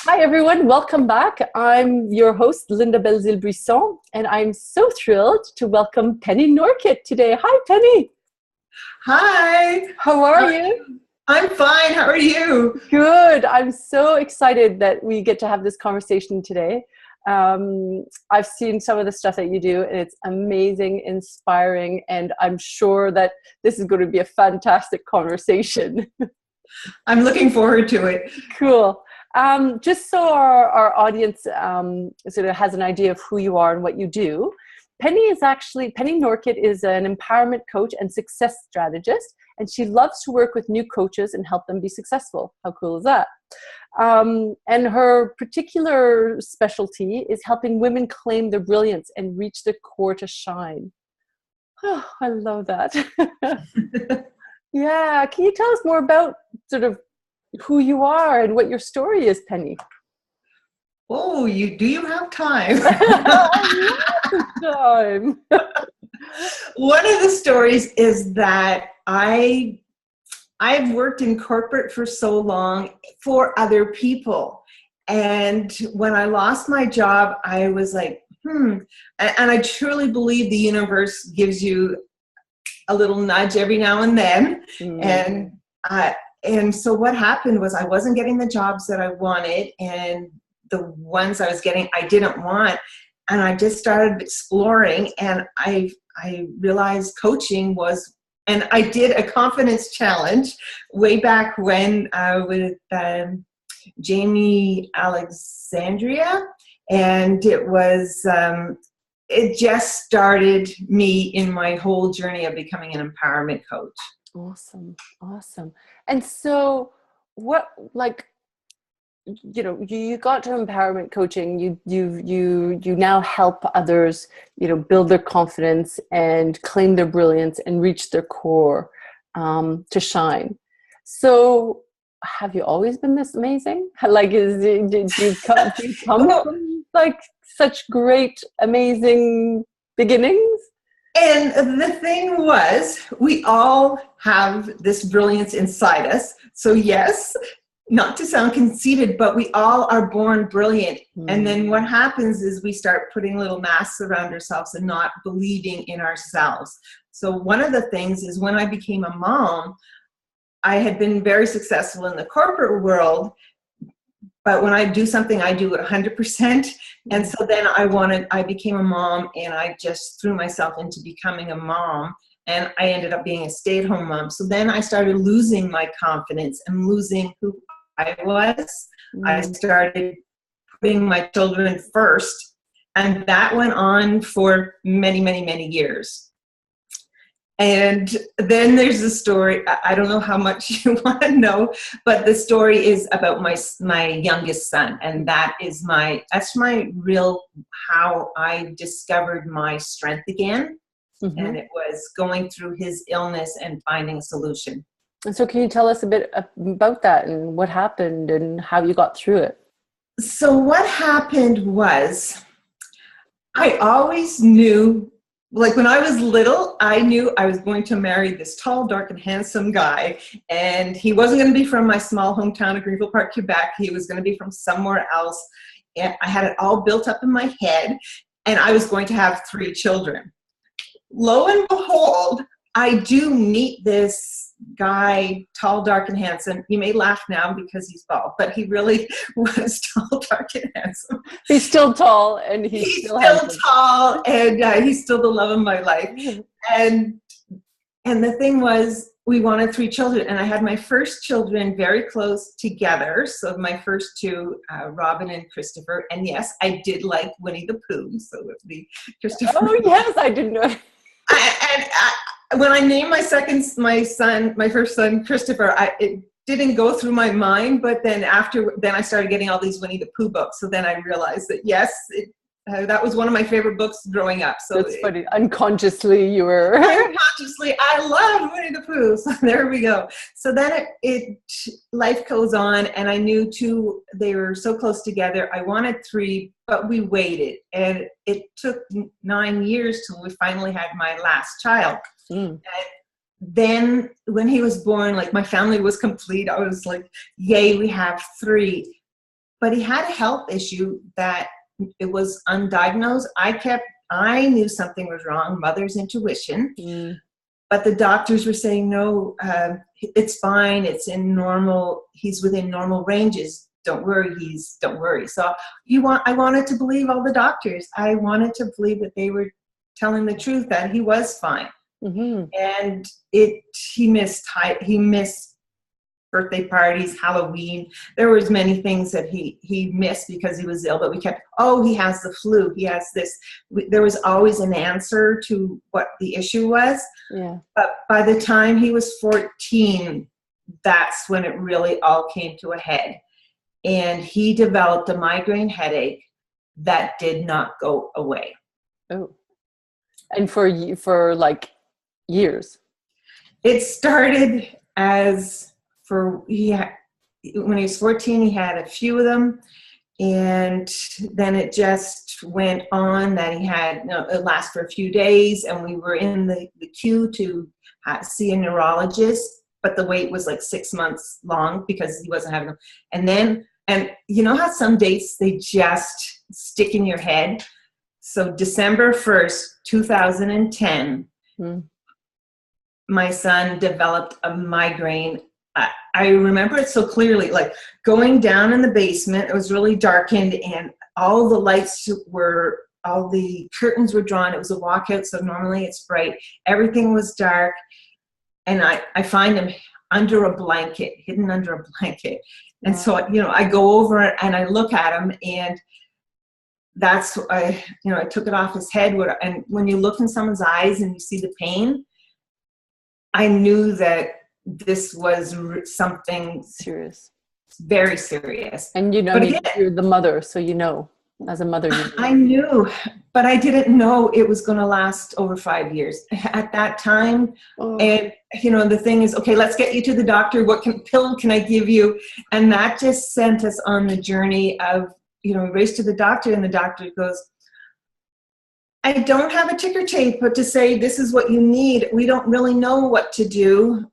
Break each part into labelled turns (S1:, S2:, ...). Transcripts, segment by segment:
S1: Hi, everyone. Welcome back. I'm your host, Linda Belzile Buisson, and I'm so thrilled to welcome Penny Norket today. Hi, Penny.
S2: Hi.
S1: How are you?
S2: I'm fine. How are you?
S1: Good. I'm so excited that we get to have this conversation today. I've seen some of the stuff that you do, and it's amazing, inspiring, and I'm sure that this is going to be a fantastic conversation.
S2: I'm looking forward to it.
S1: Cool. Just so our audience sort of has an idea of who you are and what you do, Penny Norket is an empowerment coach and success strategist, and she loves to work with new coaches and help them be successful. How cool is that? And her particular specialty is helping women claim their brilliance and reach their core to shine. Oh, I love that. Yeah. Can you tell us more about sort of who you are and what your story is, Penny?
S2: Oh, you have time?
S1: Time.
S2: One of the stories is that I've worked in corporate for so long for other people. And when I lost my job, I was like, and I truly believe the universe gives you a little nudge every now and then. And so what happened was I wasn't getting the jobs that I wanted, and the ones I was getting, I didn't want. And I just started exploring, and I realized coaching was, and I did a confidence challenge way back when with Jamie Alexandria. And it was, it just started me in my whole journey of becoming an empowerment coach.
S1: Awesome. Awesome. And so what, like, you got to empowerment coaching, you now help others, build their confidence and claim their brilliance and reach their core, to shine. So have you always been this amazing? Like, did you come from like such great, amazing beginnings?
S2: And the thing was, we all have this brilliance inside us. So yes, not to sound conceited, but we all are born brilliant. And then what happens is we start putting little masks around ourselves and not believing in ourselves. So one of the things is when I became a mom, I had been very successful in the corporate world, but when I do something, I do it 100%. And so then I became a mom, and I just threw myself into becoming a mom, and I ended up being a stay-at-home mom. So then I started losing my confidence and losing who I was. I started putting my children first, and that went on for many, many, many years. And then there's the story. I don't know how much you want to know, but the story is about my youngest son, and that's my real, how I discovered my strength again. And it was going through his illness and finding a solution.
S1: And so can you tell us a bit about that and what happened and how you got through it?
S2: So what happened was, I always knew, like when I was little, I knew I was going to marry this tall, dark, and handsome guy. And he wasn't going to be from my small hometown of Greenville Park, Quebec. He was going to be from somewhere else. And I had it all built up in my head, and I was going to have 3 children. Lo and behold, I do meet this guy, tall, dark, and handsome. You may laugh now because he's bald, but he really was tall, dark, and handsome.
S1: He's still tall, and he's still
S2: tall, and he's still the love of my life. And the thing was, we wanted 3 children, and I had my first children very close together. So my first 2, Robin and Christopher. And yes, I did like Winnie the Pooh, so it would be Christopher.
S1: Oh yes, I didn't know.
S2: When I named my first son, Christopher, it didn't go through my mind, but then I started getting all these Winnie the Pooh books. So then I realized that yes, that was one of my favorite books growing up. So
S1: that's funny. Unconsciously, you were.
S2: Unconsciously, I love Winnie the Pooh. So there we go. So then life goes on, and I knew 2, they were so close together. I wanted 3, but we waited, and it took 9 years till we finally had my last child. And then when he was born, like my family was complete. I was like, yay, we have 3. but he had a health issue that it was undiagnosed. I knew something was wrong, mother's intuition, but the doctors were saying, no, it's fine. It's he's within normal ranges. Don't worry. Don't worry. So I wanted to believe all the doctors. I wanted to believe that they were telling the truth, that he was fine. And he missed birthday parties, Halloween. There was many things that he missed because he was ill, but we kept, he has the flu. He has this. There was always an answer to what the issue was.
S1: Yeah.
S2: But by the time he was 14, that's when it really all came to a head. And he developed a migraine headache that did not go away.
S1: Oh. And for like years. It
S2: started when he was 14, he had a few of them, and then it just went on that he had, it lasted for a few days, and we were in the queue to see a neurologist, but the wait was like 6 months long because he wasn't having them. And you know how some dates, they just stick in your head? So December 1st, 2010, my son developed a migraine. I remember it so clearly, like going down in the basement, it was really darkened, and all the curtains were drawn. It was a walkout, so normally it's bright. Everything was dark, and I find him hidden under a blanket. And so, I go over and I look at him, and that's, I took it off his head. And when you look in someone's eyes and you see the pain, I knew that this was something
S1: serious,
S2: very serious.
S1: And you're the mother, so as a mother,
S2: I knew, but I didn't know it was going to last over 5 years at that time. And the thing is, okay, let's get you to the doctor. What pill can I give you? And that just sent us on the journey of, we race to the doctor, and the doctor goes, I don't have a ticker tape, but to say this is what you need. We don't really know what to do,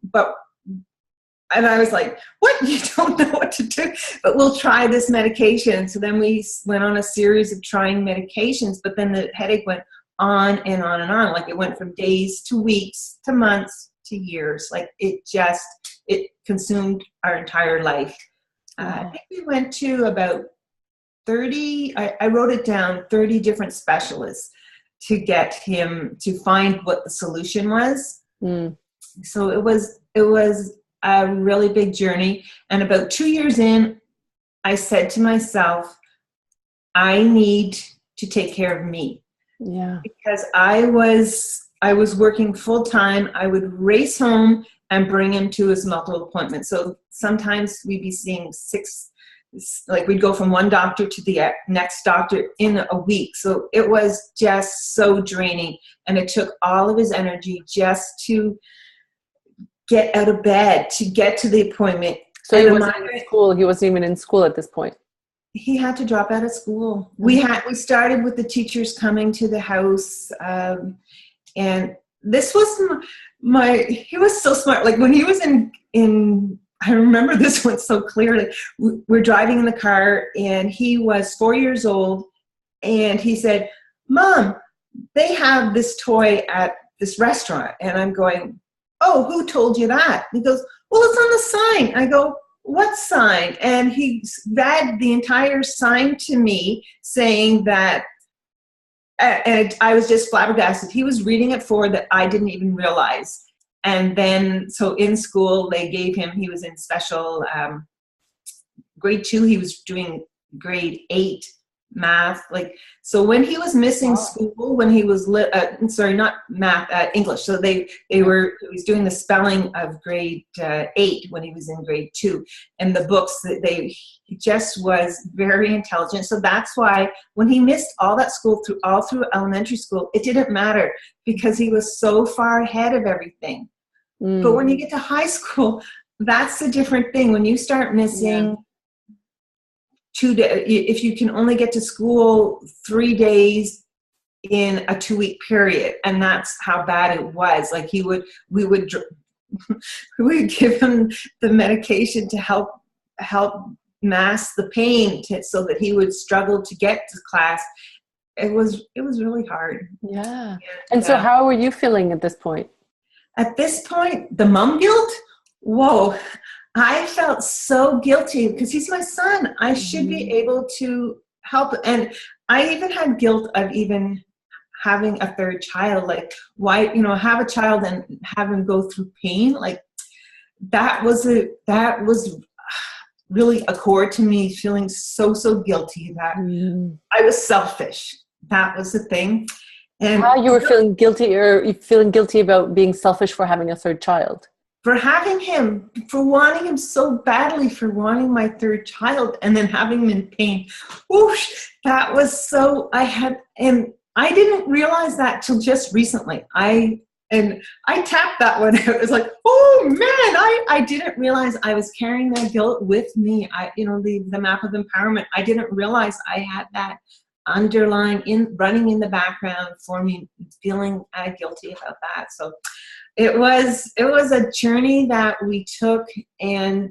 S2: and I was like, what? You don't know what to do? But we'll try this medication. So then we went on a series of trying medications, but then the headache went on and on and on. Like it went from days to weeks to months to years. Like it consumed our entire life. I think we went to about 30, I wrote it down, 30 different specialists to get him to find what the solution was. So it was a really big journey. And about 2 years in, I said to myself, I need to take care of me.
S1: Yeah.
S2: Because I was working full time. I would race home and bring him to his multiple appointments. So sometimes we'd be seeing we'd go from one doctor to the next doctor in a week. So it was just so draining. And it took all of his energy just to get out of bed, to get to the appointment.
S1: So he wasn't in school. He wasn't even in school at this point.
S2: He had to drop out of school. We started with the teachers coming to the house. And this was he was so smart. Like when he was in I remember this one so clearly. We're driving in the car, and he was 4 years old, and he said, Mom, they have this toy at this restaurant. And I'm going, oh, who told you that? He goes, well, it's on the sign. I go, what sign? And he read the entire sign to me saying that, and I was just flabbergasted. He was reading it for that I didn't even realize. And then, so in school, they gave him, he was in special grade 2, he was doing grade 8 math. So when he was missing school, when he was, not math, English. So he was doing the spelling of grade 8 when he was in grade 2. And the books, he just was very intelligent. So that's why when he missed all that school all through elementary school, it didn't matter because he was so far ahead of everything. But when you get to high school, that's a different thing. When you start missing 2 days, if you can only get to school 3 days in a 2-week period, and that's how bad it was. Like we would give him the medication to help mask the pain so that he would struggle to get to class. It was really hard.
S1: Yeah. And so how were you feeling at this point?
S2: At this point, the mom guilt, whoa, I felt so guilty because he's my son. I should be able to help. And I even had guilt of even having a third child. Like, why, have a child and have him go through pain? Like, that was really a core to me, feeling so guilty that I was selfish. That was the thing. And
S1: how you were feeling guilty, or you feeling guilty about being selfish for having a third child?
S2: For having him, for wanting him so badly, for wanting my third child and then having him in pain. Whoosh, that was so, and I didn't realize that till just recently. I tapped that one. It was like, oh man, I didn't realize I was carrying that guilt with me. The map of empowerment, I didn't realize I had that underlying running in the background for me, feeling guilty about that. So it was a journey that we took, and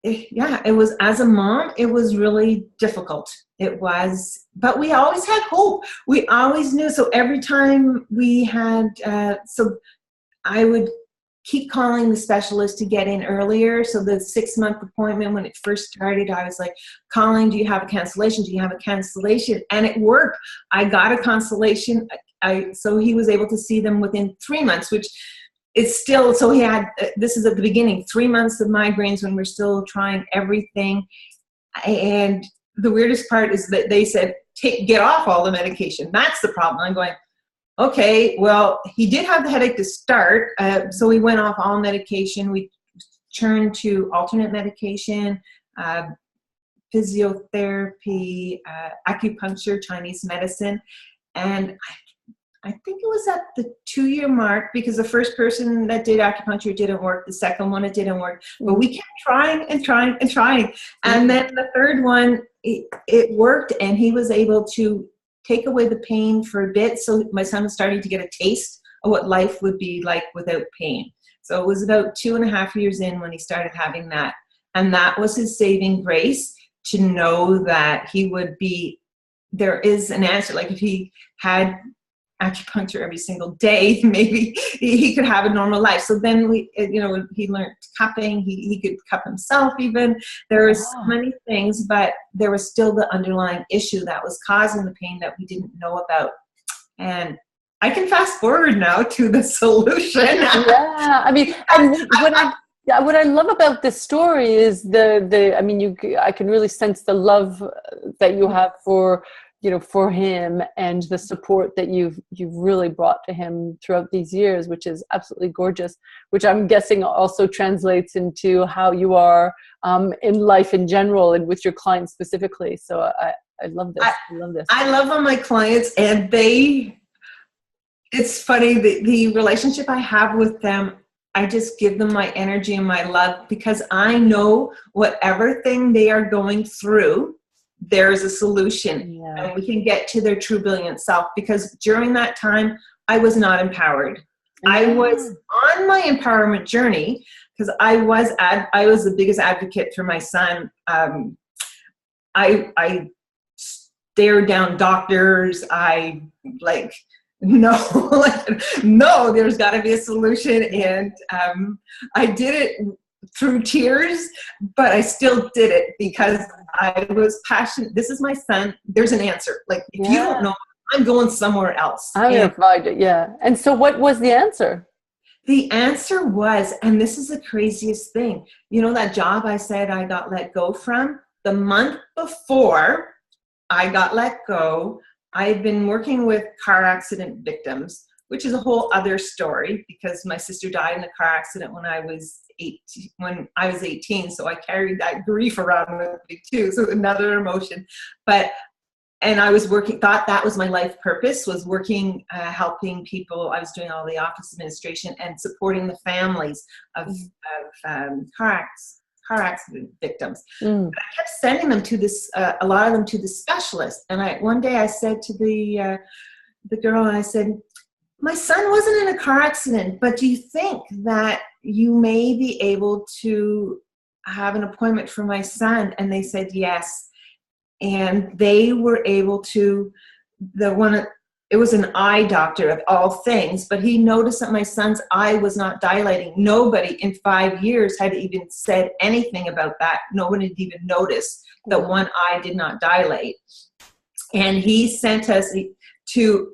S2: it was, as a mom, it was really difficult. It was, but we always had hope. We always knew. So every time we had, so I would keep calling the specialist to get in earlier. So the 6-month appointment, when it first started, I was like calling, do you have a cancellation? Do you have a cancellation? And it worked. I got a cancellation. So he was able to see them within 3 months, which is still, so he had, this is at the beginning, 3 months of migraines when we're still trying everything. And the weirdest part is that they said, get off all the medication. That's the problem. I'm going, okay, well, he did have the headache to start, so we went off all medication. We turned to alternate medication, physiotherapy, acupuncture, Chinese medicine, and I think it was at the 2-year mark, because the first person that did acupuncture didn't work. The second one, it didn't work. But we kept trying and trying and trying. And then the third one, it worked, and he was able to take away the pain for a bit. So my son was starting to get a taste of what life would be like without pain. So it was about 2.5 years in when he started having that. And that was his saving grace, to know that he would be, there is an answer. Like if he had acupuncture every single day, maybe he could have a normal life. So then he learned cupping. He could cup himself even. There was so many things, but there was still the underlying issue that was causing the pain that we didn't know about. And I can fast forward now to the solution.
S1: Yeah, I mean, and what I love about this story is I can really sense the love that you have for him, and the support that you've really brought to him throughout these years, which is absolutely gorgeous, which I'm guessing also translates into how you are in life in general and with your clients specifically. So I love this. I love this.
S2: I love all my clients, and it's funny, the relationship I have with them, I just give them my energy and my love, because I know whatever thing they are going through, there's a solution, and we can get to their true brilliant self. Because during that time, I was not empowered. I was on my empowerment journey, because I was the biggest advocate for my son. I stared down doctors. No, there's got to be a solution. And I did it through tears, but I still did it because I was passionate. This is my son. There's an answer. Like, if you don't know, I'm going somewhere else.
S1: I'm going to find it. Yeah. And so what was the answer?
S2: The answer was, and this is the craziest thing, that job I said I got let go from, the month before I got let go, I've been working with car accident victims, which is a whole other story, because my sister died in a car accident when I was 18, so I carried that grief around with me too. So another emotion. And I was thought that was my life purpose, was working, helping people. I was doing all the office administration and supporting the families of car accident victims. But I kept sending them to a lot of them to the specialist. And one day I said to the girl, and I said, my son wasn't in a car accident, but do you think that you may be able to have an appointment for my son? And they said yes. And they were able to, it was an eye doctor of all things, but he noticed that my son's eye was not dilating. Nobody in 5 years had even said anything about that. No one had even noticed that one eye did not dilate. And he sent us to,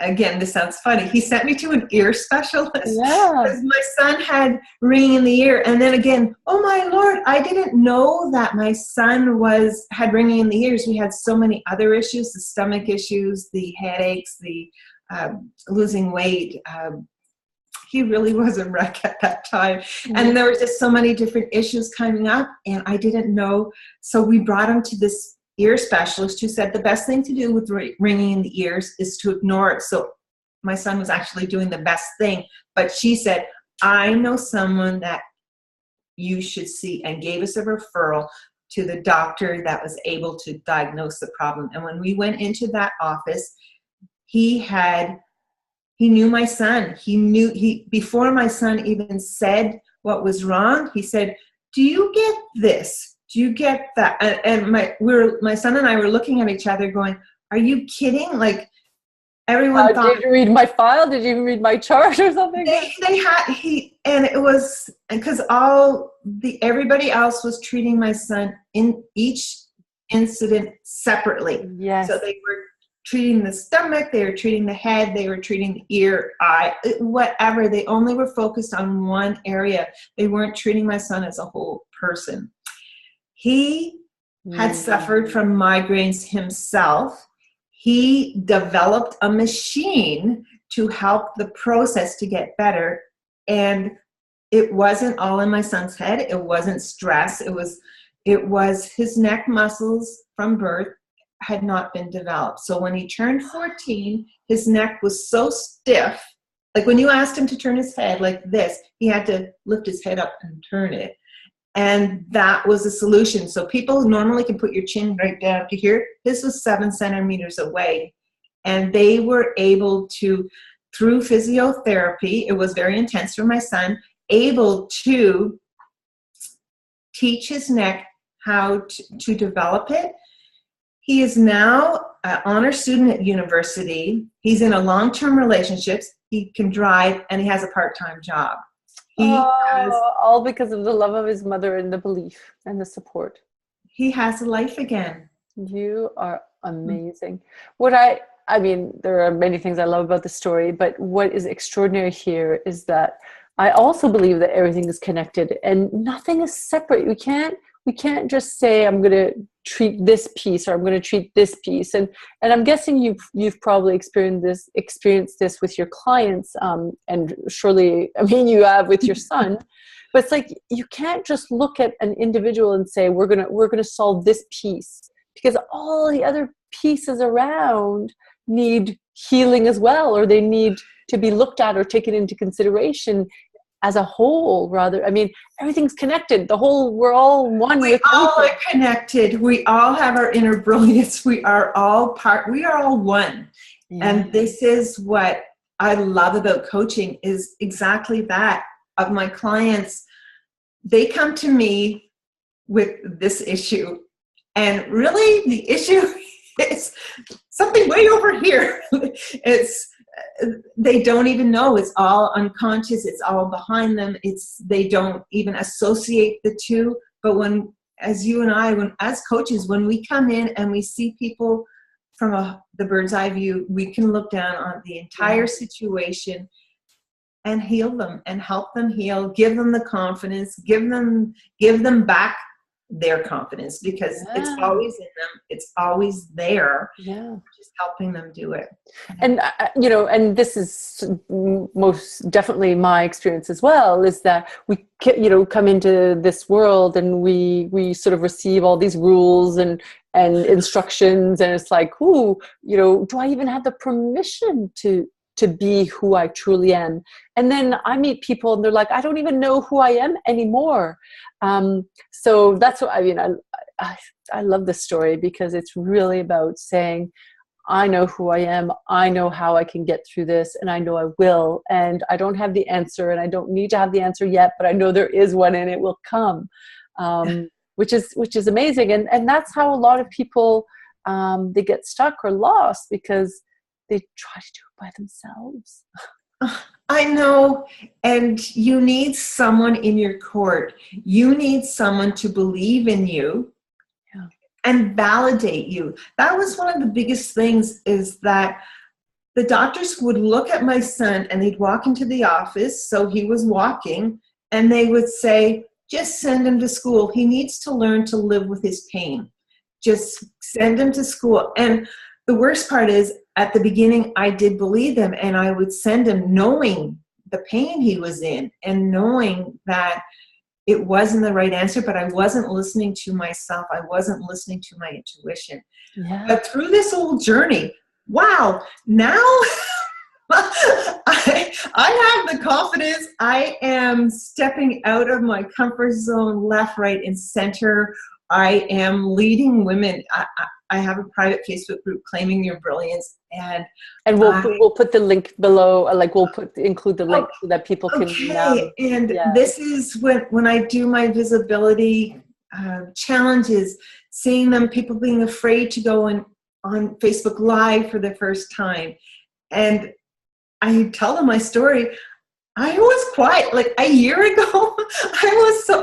S2: again, this sounds funny, he sent me to an ear specialist because my son had ringing in the ear. And then again, oh my Lord, I didn't know that my son had ringing in the ears. We had so many other issues, the stomach issues, the headaches, the losing weight. He really was a wreck at that time. And there were just so many different issues coming up, and I didn't know. So we brought him to this ear specialist who said the best thing to do with ringing in the ears is to ignore it. So my son was actually doing the best thing, but she said, I know someone that you should see, and gave us a referral to the doctor that was able to diagnose the problem. And when we went into that office, he knew my son. Before my son even said what was wrong, he said, do you get this? Do you get that? And my son and I were looking at each other going, are you kidding? Like, everyone thought.
S1: Did you read my file? Did you even read my chart or something?
S2: And it was because everybody else was treating my son in each incident separately.
S1: Yes.
S2: So they were treating the stomach, they were treating the head, they were treating the ear, eye, whatever. They only were focused on one area. They weren't treating my son as a whole person. He had suffered from migraines himself. He developed a machine to help the process to get better. And it wasn't all in my son's head. It wasn't stress. It was his neck muscles from birth had not been developed. So when he turned 14, his neck was so stiff. Like when you asked him to turn his head like this, he had to lift his head up and turn it. And that was the solution. So people normally can put your chin right down to here. This was 7 centimeters away. And they were able to, through physiotherapy, it was very intense for my son, able to teach his neck how to develop it. He is now an honor student at university. He's in a long-term relationship. He can drive, and he has a part-time job.
S1: All because of the love of his mother and the belief and the support.
S2: He has a life again.
S1: You are amazing. I mean, there are many things I love about the story, but what is extraordinary here is that I also believe that everything is connected and nothing is separate. We can't just say, I'm going to treat this piece or I'm going to treat this piece. And I'm guessing you've probably experienced this with your clients. And surely, I mean, you have with your son, but it's like, you can't just look at an individual and say, we're going to solve this piece, because all the other pieces around need healing as well, or they need to be looked at or taken into consideration as a whole, rather. I mean, everything's connected. We're all one.
S2: We all are connected. We all have our inner brilliance. We are all one. Yeah. And this is what I love about coaching, is exactly that. Of my clients, they come to me with this issue, and really the issue is something way over here. They don't even know. It's all unconscious. It's all behind them. They don't even associate the two. But as you and I, as coaches, when we come in and we see people from the bird's eye view, we can look down on the entire situation and heal them and help them heal, give them the confidence, give them back their confidence, because it's always in them. It's always there. Yeah. Just helping them do it.
S1: And, and this is most definitely my experience as well, is that we, come into this world and we sort of receive all these rules and instructions. And it's like, do I even have the permission to be who I truly am? And then I meet people and they're like, I don't even know who I am anymore. So that's what, I mean, I love this story, because it's really about saying, I know who I am. I know how I can get through this, and I know I will. And I don't have the answer, and I don't need to have the answer yet, but I know there is one and it will come. which is amazing. And that's how a lot of people, they get stuck or lost because they try to do it by themselves.
S2: I know. And you need someone in your court. You need someone to believe in you and validate you. That was one of the biggest things, is that the doctors would look at my son and they'd walk into the office. So he was walking, and they would say, just send him to school. He needs to learn to live with his pain. Just send him to school. And the worst part is, at the beginning, I did believe them, and I would send him knowing the pain he was in and knowing that it wasn't the right answer, but I wasn't listening to myself. I wasn't listening to my intuition.
S1: Yeah.
S2: But through this whole journey, wow, now I have the confidence. I am stepping out of my comfort zone, left, right, and center. I am leading women. I have a private Facebook group, Claiming Your Brilliance, and
S1: we'll put the link below. Like include the link so that people can.
S2: Okay, and this is when I do my visibility challenges, seeing them, people being afraid to go on Facebook Live for the first time, and I tell them my story. I was quiet. Like a year ago,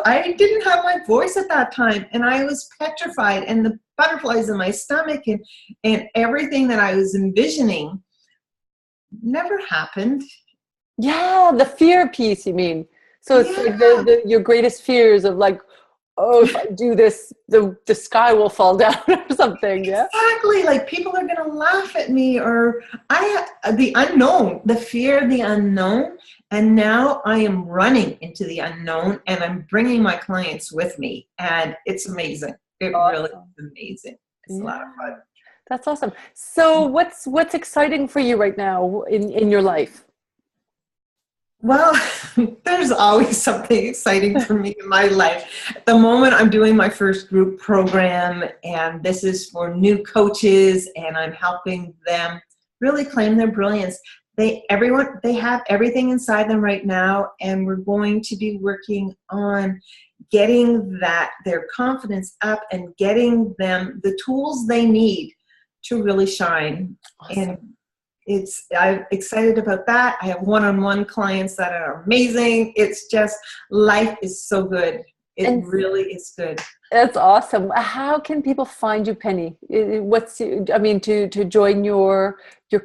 S2: I didn't have my voice at that time, and I was petrified, and the butterflies in my stomach and everything that I was envisioning never happened.
S1: Yeah, the fear piece, you mean? So it's like your greatest fears of like, oh, if I do this, the sky will fall down or something. Yeah,
S2: exactly. Like people are going to laugh at me, or the unknown, the fear of the unknown. And now I am running into the unknown, and I'm bringing my clients with me, and it's amazing. It really is amazing. It's a lot of fun.
S1: That's awesome. So what's exciting for you right now in your life?
S2: Well, there's always something exciting for me in my life. At the moment, I'm doing my first group program, and this is for new coaches, and I'm helping them really claim their brilliance. They have everything inside them right now, and we're going to be working on getting their confidence up and getting them the tools they need to really shine. Awesome. And I'm excited about that. I have one-on-one clients that are amazing. It's just, life is so good. It really is good.
S1: That's awesome. How can people find you, Penny? To join your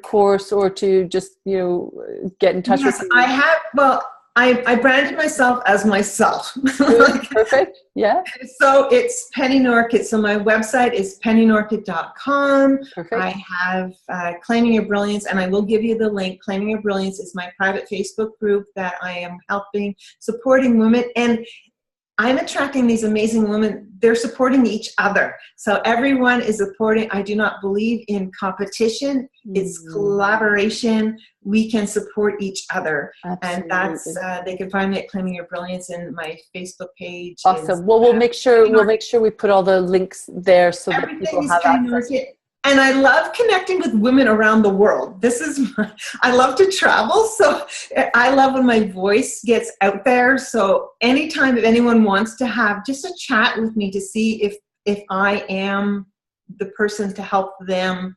S1: course, or to just, get in touch with you?
S2: I branded myself as myself.
S1: Perfect. Yeah.
S2: So it's Penny Norket. So my website is pennynorket.com.
S1: Perfect.
S2: I have Claiming Your Brilliance, and I will give you the link. Claiming Your Brilliance is my private Facebook group that I am supporting women. And I'm attracting these amazing women. They're supporting each other. So everyone is supporting. I do not believe in competition. It's collaboration. We can support each other. Absolutely. And that's, they can find me at Claiming Your Brilliance in my Facebook page.
S1: Awesome. We'll make sure we put all the links there so that people have access.
S2: And I love connecting with women around the world. I love to travel. So I love when my voice gets out there. So anytime if anyone wants to have just a chat with me to see if I am the person to help them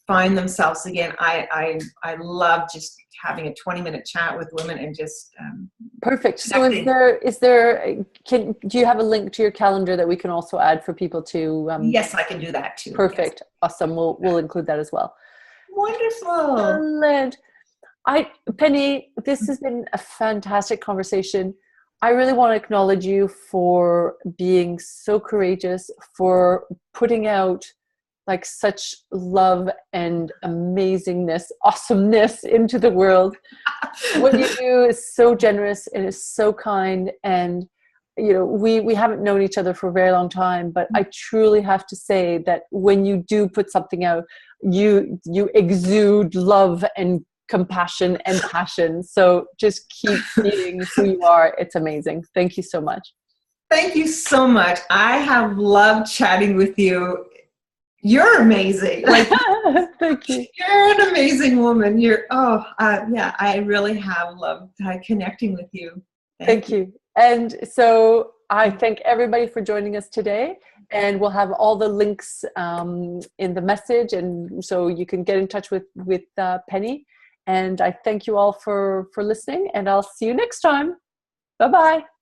S2: find themselves again, I love just having a 20-minute chat with women and just
S1: perfect. So do you have a link to your calendar that we can also add for people to
S2: yes, I can do that too.
S1: Perfect.
S2: Yes.
S1: Awesome. We'll include that as well.
S2: Wonderful.
S1: Penny, this has been a fantastic conversation. I really want to acknowledge you for being so courageous, for putting out like such love and amazingness, awesomeness into the world. What you do is so generous and is so kind. And, we haven't known each other for a very long time, but I truly have to say that when you do put something out, you exude love and compassion and passion. So just keep being who you are. It's amazing. Thank you so much.
S2: Thank you so much. I have loved chatting with you. You're amazing.
S1: Thank you.
S2: You're an amazing woman. I really have loved connecting with you.
S1: Thank you. And so I thank everybody for joining us today, and we'll have all the links in the message, and so you can get in touch with Penny. And I thank you all for listening, and I'll see you next time. Bye-bye.